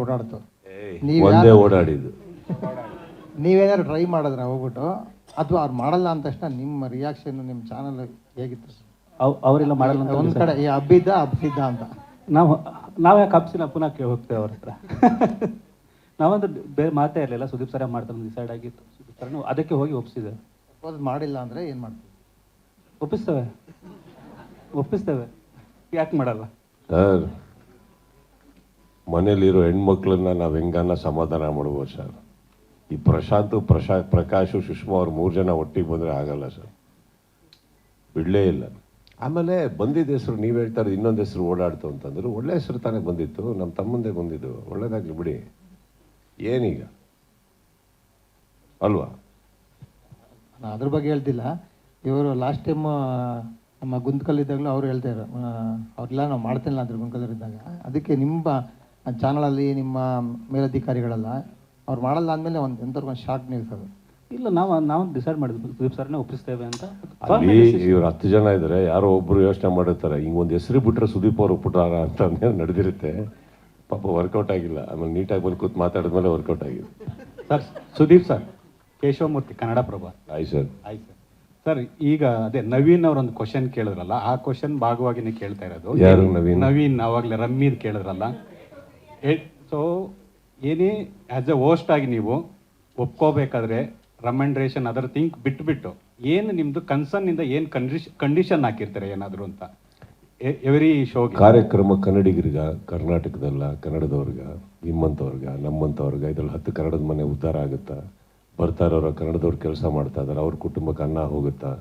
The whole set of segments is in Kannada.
ಓಡಾಡ್ತು. ಒಂದೇ ಓಡಾಡಿದ್ದು. ನೀವೇನಾದ್ರು ಟ್ರೈ ಮಾಡಿದ್ರೆ ಹೋಗ್ಬಿಟ್ಟು, ಅಥವಾ ಅವ್ರು ಮಾಡಲ್ಲ ಅಂದ ತಕ್ಷಣ ನಿಮ್ಮ ರಿಯಾಕ್ಷನ್ ನಿಮ್ಮ ಚಾನಲ್ ಹೇಗಿತ್ತು? ಅವರೆಲ್ಲ ಮಾಡಲ್ಲ ಅಂತ ಒಂದು ಕಡೆ ಈ ಹಬ್ಸಿದ್ದ ಅಂತ ನಾವು ಯಾಕೆ ಹಬ್ಸಿನ ಪುನಃ ಹೋಗ್ತೇವೆ ಅವ್ರ ಹತ್ರ. ನಾವಂದ್ರೆ ಬೇರೆ ಮಾತೇ ಇರಲಿಲ್ಲ, ಸುದೀಪ್ ಸರ ಮಾಡ್ತಾರೆ ಡಿಸೈಡ್ ಆಗಿತ್ತು. ಸುದೀಪ್ ಸರ್ ಅದಕ್ಕೆ ಹೋಗಿ ಒಪ್ಪಿಸಿದೆ. ಸಪೋಸ್ ಮಾಡಿಲ್ಲ ಅಂದರೆ ಏನು ಮಾಡ್ತೀವಿ? ಒಪ್ಪಿಸ್ತೇವೆ, ಯಾಕೆ ಮಾಡಲ್ಲ ಸರ್? ಮನೇಲಿರೋ ಹೆಣ್ಮಕ್ಳನ್ನ ನಾವು ಹೆಂಗನ್ನ ಸಮಾಧಾನ ಮಾಡ್ಬೋದು ಸರ್. ಈ ಪ್ರಕಾಶ್ ಸುಷ್ಮಾ ಅವ್ರು 3 ಜನ ಒಟ್ಟಿಗೆ ಬಂದರೆ ಆಗಲ್ಲ ಸರ್, ಬಿಡಲೇ ಇಲ್ಲ. ಆಮೇಲೆ ಬಂದಿದ್ದ ಹೆಸರು ನೀವು ಹೇಳ್ತಾರೆ, ಇನ್ನೊಂದು ಹೆಸರು ಓಡಾಡ್ತು ಅಂತಂದ್ರು. ಒಳ್ಳೆ ಹೆಸರು ತಾನೇ ಬಂದಿತ್ತು, ನಮ್ಮ ತಮ್ಮಂದೇ ಬಂದಿದ್ದು, ಒಳ್ಳೇದಾಗಲಿ ಬಿಡಿ. ಏನೀಗ ಅಲ್ವಾ? ನಾನು ಅದ್ರ ಬಗ್ಗೆ ಹೇಳ್ತಿಲ್ಲ. ಇವರು ಲಾಸ್ಟ್ ಟೈಮ್ ನಮ್ಮ ಗುಂತ್ಕಲ್ಲಿದ್ದಾಗಲೂ ಅವ್ರು ಹೇಳ್ತಾಯಿದ್ರು, ಅವ್ರೆಲ್ಲ ನಾವು ಮಾಡ್ತಿಲ್ಲ ಅಂದ್ರೆ ಗುಂತ್ಕಲ್ಲಿದ್ದಾಗ. ಅದಕ್ಕೆ ನಿಮ್ಮ ಚಾನಲಲ್ಲಿ ನಿಮ್ಮ ಮೇಲಧಿಕಾರಿಗಳೆಲ್ಲ ಅವ್ರು ಮಾಡಲ್ಲ ಅಂದಮೇಲೆ ಎಂಥವ್ರಿಗೆ ಒಂದು ಶಾಕ್ ನಿಲ್ಸೋದು. ಇಲ್ಲ, ನಾವು ಡಿಸೈಡ್ ಮಾಡಿದ್ವಿ ಸುದೀಪ್ ಸರ್ನೇ ಒಪ್ಪಿಸ್ತೇವೆ ಅಂತ. ಅಲ್ಲಿ ಇವ್ರು 10 ಜನ ಇದ್ದಾರೆ, ಯಾರೋ ಒಬ್ರು ಯೋಚನೆ ಮಾಡಿರ್ತಾರೆ, ಹಿಂಗೊಂದು ಹೆಸರು ಬಿಟ್ಟರೆ ಸುದೀಪ್ ಅವರು ಒಪ್ಪಿಟ್ಟಾರ ಅಂತ ನಡೆದಿರುತ್ತೆ. ಪಾಪ ವರ್ಕೌಟ್ ಆಗಿಲ್ಲ. ಆಮೇಲೆ ನೀಟಾಗಿ ಬಂದು ಕೂತು ಮಾತಾಡಿದ್ಮೇಲೆ ವರ್ಕೌಟ್ ಆಗಿದೆ. Sir Sudeep sir, Keshavamurthy, Kannada Prabha. ಆಯ್ತು ಸರ್. ಆಯ್ತು ಸರ್. ಈಗ ಅದೇ ನವೀನ್ ಅವರೊಂದು ಕ್ವಶನ್ ಕೇಳಿದ್ರಲ್ಲ, ಆ ಕ್ವಶನ್ ಭಾಗವಾಗಿನೇ ಕೇಳ್ತಾ ಇರೋದು. ಯಾರು ನವೀನ್ ಅವಾಗಲೇ ರಮ್ಮೀದ್ ಕೇಳಿದ್ರಲ್ಲ. ಸೊ ಏನೇ ಆ್ಯಸ್ ಎ ಹೋಸ್ಟ್ ಆಗಿ ನೀವು ಒಪ್ಕೋಬೇಕಾದ್ರೆ ರೆಕಮೆಂಡೇಶನ್ ಅದರ್ ಥಿಂಕ್ ಬಿಟ್ಬಿಟ್ಟು ಏನು ನಿಮ್ಮದು ಕನ್ಸರ್ನಿಂದ ಏನು ಕಂಡೀಷನ್ ಹಾಕಿರ್ತಾರೆ ಏನಾದರೂ ಅಂತ ಎವ್ರಿ ಶೋ ಕಾರ್ಯಕ್ರಮ? ಕನ್ನಡಿಗರಿಗ, ಕರ್ನಾಟಕದಲ್ಲ ಕನ್ನಡದವ್ರಿಗ, ನಿಮ್ಮಂಥವ್ರಿಗ, ನಮ್ಮಂಥವ್ರಿಗ, ಇದ್ರಲ್ಲಿ 10 ಕನ್ನಡದ ಮನೆ ಉದ್ಧಾರ ಆಗುತ್ತಾ? ಬರ್ತಾ ಇರೋರು ಕನ್ನಡದವ್ರು ಕೆಲಸ ಮಾಡ್ತಾ ಇದ್ದಾರೆ, ಅವ್ರ ಕುಟುಂಬಕ್ಕೆ ಅನ್ನ ಹೋಗುತ್ತಾ?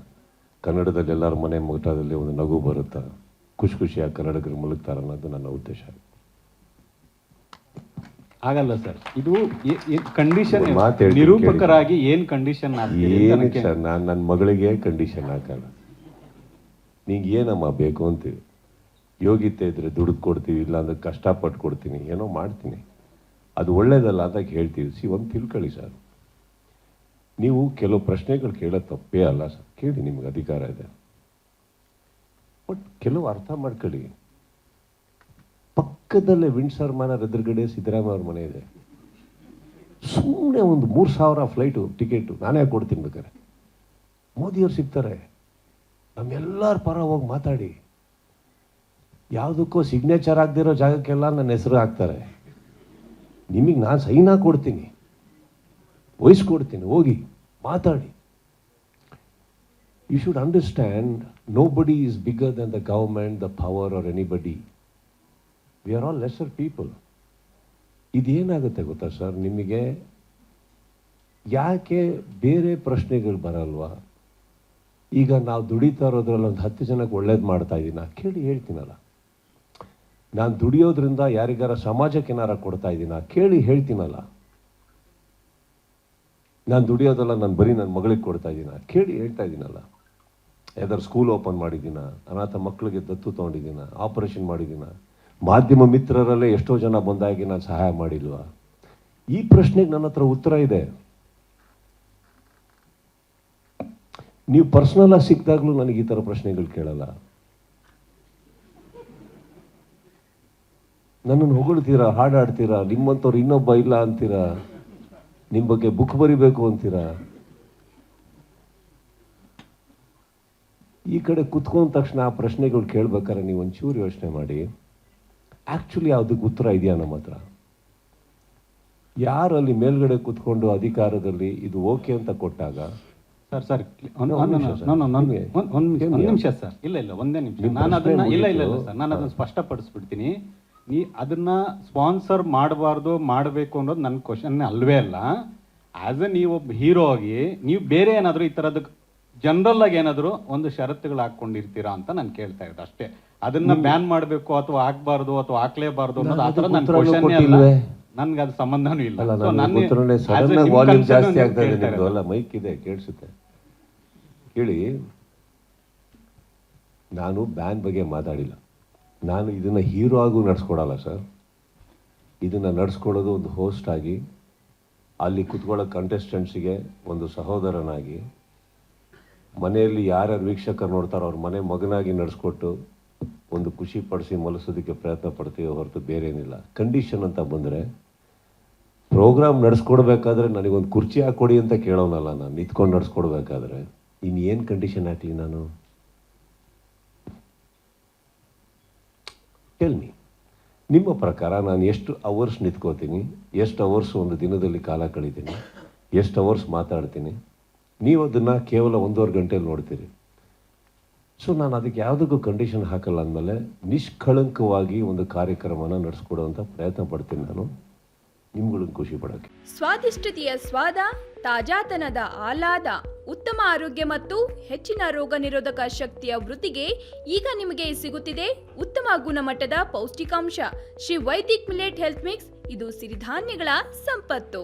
ಕನ್ನಡದಲ್ಲಿ ಎಲ್ಲರ ಮನೆ ಮುಗಟದಲ್ಲಿ ಒಂದು ನಗು ಬರುತ್ತಾ? ಖುಷಿಯಾಗಿ ಕನ್ನಡಿಗರು ಮಲಗ್ತಾರೆ ಅನ್ನೋದು ನನ್ನ ಉದ್ದೇಶ. ಆಗಲ್ಲ ಸರ್, ಇದು ಕಂಡೀಷನ್ ನಿರೂಪಕರಾಗಿ ಏನು ಕಂಡೀಷನ್ ಏನಕ್ಕೆ ಸರ್? ನಾನು ನನ್ನ ಮಗಳಿಗೆ ಕಂಡೀಷನ್ ಹಾಕಲ್ಲ. ನಿಂಗೆ ಏನಮ್ಮ ಬೇಕು ಅಂತೀವಿ, ಯೋಗ್ಯತೆ ಇದ್ರೆ ದುಡ್ಡು ಕೊಡ್ತೀವಿ, ಇಲ್ಲಾಂದ್ರೆ ಕಷ್ಟಪಟ್ಟು ಕೊಡ್ತೀನಿ, ಏನೋ ಮಾಡ್ತೀನಿ, ಅದು ಒಳ್ಳೇದಲ್ಲ ಅಂತ ಹೇಳ್ತೀವಿ. ಒಂದು ತಿಳ್ಕೊಳ್ಳಿ ಸರ್, ನೀವು ಕೆಲವು ಪ್ರಶ್ನೆಗಳು ಕೇಳೋದು ತಪ್ಪೇ ಅಲ್ಲ ಸರ್, ಕೇಳಿ, ನಿಮ್ಗೆ ಅಧಿಕಾರ ಇದೆ. ಬಟ್ ಕೆಲವು ಅರ್ಥ ಮಾಡ್ಕೊಳ್ಳಿ. ಪಕ್ಕದಲ್ಲೇ ವಿಂಡ್ಸರ್ ಮ್ಯಾನರ್ ಎದುರುಗಡೆ ಸಿದ್ದರಾಮಯ್ಯ ಅವ್ರ ಮನೆ ಇದೆ. ಸುಮ್ಮನೆ ಒಂದು 3,000 ಫ್ಲೈಟು ಟಿಕೆಟು ನಾನೇ ಕೊಡ್ತೀನಿ ಬೇಕಾರೆ. ಮೋದಿಯವ್ರು ಸಿಗ್ತಾರೆ, ನಮ್ಮೆಲ್ಲರ ಪರ ಹೋಗಿ ಮಾತಾಡಿ. ಯಾವುದಕ್ಕೋ ಸಿಗ್ನೇಚರ್ ಆಗದಿರೋ ಜಾಗಕ್ಕೆಲ್ಲ ನನ್ನ ಹೆಸರು ಹಾಕ್ತಾರೆ. ನಿಮಗೆ ನಾನು ಸೈನ್ ಕೊಡ್ತೀನಿ, ವಹಿಸ್ಕೊಡ್ತೀನಿ, ಹೋಗಿ ಮಾತಾಡಿ. You should understand, nobody is bigger than the government, the power or anybody. We are all lesser people. ಇದೇನಾಗುತ್ತೆ ಗೊತ್ತಾ ಸರ್, ನಿಮಗೆ ಯಾಕೆ ಬೇರೆ ಪ್ರಶ್ನೆಗಳು ಬರಲ್ವಾ? ಈಗ ನಾವು ದುಡಿತಾ ಇರೋದ್ರಲ್ಲಿ ಒಂದು 10 ಜನಕ್ಕೆ ಒಳ್ಳೇದು ಮಾಡ್ತಾ ಇದ್ದೀನ ಕೇಳಿ ಹೇಳ್ತೀನಲ್ಲ. ನಾನು ದುಡಿಯೋದ್ರಿಂದ ಯಾರಿಗಾರ ಸಮಾಜಕ್ಕೆ ಏನಾರ ಕೊಡ್ತಾ ಇದ್ದೀನ ಕೇಳಿ ಹೇಳ್ತೀನಲ್ಲ. ನಾನು ದುಡಿಯೋದಲ್ಲ, ನಾನು ಬರೀ ನನ್ನ ಮಗಳಿಗೆ ಕೊಡ್ತಾ ಇದ್ದೀನ ಕೇಳಿ ಹೇಳ್ತಾ ಇದ್ದೀನಲ್ಲ. ಯಾವ್ದಾರು ಸ್ಕೂಲ್ ಓಪನ್ ಮಾಡಿದ್ದೀನ, ಅನಾಥ ಮಕ್ಕಳಿಗೆ ದತ್ತು ತೊಗೊಂಡಿದ್ದೀನ, ಆಪರೇಷನ್ ಮಾಡಿದ್ದೀನ, ಮಾಧ್ಯಮ ಮಿತ್ರರಲ್ಲೇ ಎಷ್ಟೋ ಜನ ಬಂದಾಗಿ ನಾನು ಸಹಾಯ ಮಾಡಿಲ್ವಾ? ಈ ಪ್ರಶ್ನೆಗೆ ನನ್ನ ಹತ್ರ ಉತ್ತರ ಇದೆ. ನೀವು ಪರ್ಸನಲ್ ಆಗಿ ಸಿಕ್ಕಿದಾಗಲೂ ನನಗೆ ಈ ಥರ ಪ್ರಶ್ನೆಗಳು ಕೇಳಲ್ಲ. ನನ್ನನ್ನು ಹೊಗಳ್ತೀರಾ, ಹಾಡಾಡ್ತೀರಾ, ನಿಮ್ಮಂಥವ್ರು ಇನ್ನೊಬ್ಬ ಇಲ್ಲ ಅಂತೀರಾ, ನಿಮ್ಮ ಬಗ್ಗೆ ಬುಕ್ ಬರಿಬೇಕು ಅಂತೀರಾ. ಈ ಕಡೆ ಕುತ್ಕೊಂಡ ತಕ್ಷಣ ಆ ಪ್ರಶ್ನೆಗಳು ಕೇಳ್ಬೇಕಾದ್ರೆ ನೀವು ಒಂಚೂರು ಯೋಚನೆ ಮಾಡಿ, ಆ್ಯಕ್ಚುಲಿ ಅದಕ್ಕೆ ಉತ್ತರ ಇದೆಯಾ ನಮ್ಮ ಹತ್ರ? ಯಾರು ಅಲ್ಲಿ ಮೇಲ್ಗಡೆ ಕುತ್ಕೊಂಡು ಅಧಿಕಾರದಲ್ಲಿ ಇದು ಓಕೆ ಅಂತ ಕೊಟ್ಟಾಗ ಸರ್ ಒಂದು ನಿಮಿಷ ಸರ್, ಇಲ್ಲ ಒಂದೇ ನಿಮಿಷ, ನಾನು ಅದನ್ನ ಸರ್, ನಾನು ಅದನ್ನು ಸ್ಪಷ್ಟಪಡಿಸ್ಬಿಡ್ತೀನಿ. ಅದನ್ನ ಸ್ಪಾನ್ಸರ್ ಮಾಡಬಾರ್ದು, ಮಾಡಬೇಕು ಅನ್ನೋದು ನನ್ನ ಕ್ವಶನ್ ಅಲ್ವೇ ಅಲ್ಲ. ಆಸ್ ಎ ನೀವೊಬ್ಬ ಹೀರೋ ಆಗಿ ನೀವು ಬೇರೆ ಏನಾದರೂ ಈ ಥರದ್ದು ಜನರಲ್ ಆಗಿ ಏನಾದರೂ ಒಂದು ಷರತ್ತುಗಳು ಹಾಕ್ಕೊಂಡಿರ್ತೀರಾ ಅಂತ ನಾನು ಕೇಳ್ತಾ ಇರೋದು ಅಷ್ಟೇ. ಅದನ್ನ ಬ್ಯಾನ್ ಮಾಡಬೇಕು ಅಥವಾ ಹಾಕ್ಬಾರ್ದು ಅಥವಾ ಹಾಕ್ಲೇಬಾರ್ದು ಅನ್ನೋದು ಆ ಥರ ನನ್ನ ಕ್ವಶನ್ ಅಲ್ಲ, ನನ್ಗೆ ಅದು ಸಂಬಂಧನೂ ಇಲ್ಲ. ಜಾಸ್ತಿ ಆಗ್ತಾ ಇದೆ, ಮೈಕ್ ಇದೆ, ಕೇಳಿಸುತ್ತೆ ಕೇಳಿ. ನಾನು ಬ್ಯಾನ್ ಬಗ್ಗೆ ಮಾತಾಡಿಲ್ಲ. ನಾನು ಇದನ್ನು ಹೀರೋ ಆಗೂ ನಡೆಸ್ಕೊಡಲ್ಲ ಸರ್. ಇದನ್ನು ನಡೆಸ್ಕೊಡೋದು ಒಂದು ಹೋಸ್ಟ್ ಆಗಿ, ಅಲ್ಲಿ ಕುತ್ಕೊಳ್ಳೋ ಕಂಟೆಸ್ಟೆಂಟ್ಸಿಗೆ ಒಂದು ಸಹೋದರನಾಗಿ, ಮನೆಯಲ್ಲಿ ಯಾರ್ಯಾರು ವೀಕ್ಷಕರು ನೋಡ್ತಾರೋ ಅವ್ರ ಮನೆ ಮಗನಾಗಿ ನಡೆಸ್ಕೊಟ್ಟು ಒಂದು ಖುಷಿ ಪಡಿಸಿ ಮಲಸೋದಕ್ಕೆ ಪ್ರಯತ್ನ ಪಡ್ತೀವಿ ಹೊರತು ಬೇರೇನಿಲ್ಲ. ಕಂಡೀಷನ್ ಅಂತ ಬಂದರೆ ಪ್ರೋಗ್ರಾಮ್ ನಡೆಸ್ಕೊಡ್ಬೇಕಾದ್ರೆ ನನಗೊಂದು ಕುರ್ಚಿ ಹಾಕ್ಕೊಡಿ ಅಂತ ಕೇಳೋನಲ್ಲ ನಾನು, ನಿಂತ್ಕೊಂಡು ನಡೆಸ್ಕೊಡ್ಬೇಕಾದ್ರೆ ಇನ್ನೇನು ಕಂಡೀಷನ್ ಹಾಕಲಿ ನಾನು? ಟೆಲ್ಮಿ, ನಿಮ್ಮ ಪ್ರಕಾರ ನಾನು ಎಷ್ಟು ಅವರ್ಸ್ ನಿಂತ್ಕೋತೀನಿ, ಎಷ್ಟು ಅವರ್ಸ್ ಒಂದು ದಿನದಲ್ಲಿ ಕಾಲ ಕಳೀತೀನಿ, ಎಷ್ಟು ಅವರ್ಸ್ ಮಾತಾಡ್ತೀನಿ? ನೀವು ಅದನ್ನು ಕೇವಲ 1.5 ಗಂಟೆಯಲ್ಲಿ ನೋಡ್ತೀರಿ. ಸೊ ನಾನು ಅದಕ್ಕೆ ಯಾವುದಕ್ಕೂ ಕಂಡೀಷನ್ ಹಾಕಲ್ಲ ಅಂದಮೇಲೆ ನಿಷ್ಕಳಂಕವಾಗಿ ಒಂದು ಕಾರ್ಯಕ್ರಮನ ನಡೆಸ್ಕೊಡುವಂಥ ಪ್ರಯತ್ನ ಪಡ್ತೀನಿ ನಾನು, ನಿಮ್ಗಳಿಗೆ ಖುಷಿ ಪಡೋಕ್ಕೆ. ಸ್ವಾದಿಷ್ಟತೆಯ ಸ್ವಾದ, ತಾಜಾತನದ ಆಹ್ಲಾದ, ಉತ್ತಮ ಆರೋಗ್ಯ ಮತ್ತು ಹೆಚ್ಚಿನ ರೋಗ ನಿರೋಧಕ ಶಕ್ತಿಯ ವೃದ್ಧಿಗೆ ಈಗ ನಿಮಗೆ ಸಿಗುತ್ತಿದೆ ಉತ್ತಮ ಗುಣಮಟ್ಟದ ಪೌಷ್ಟಿಕಾಂಶ. Shri Vaidik millet health mix, ಇದು ಸಿರಿಧಾನ್ಯಗಳ ಸಂಪತ್ತು.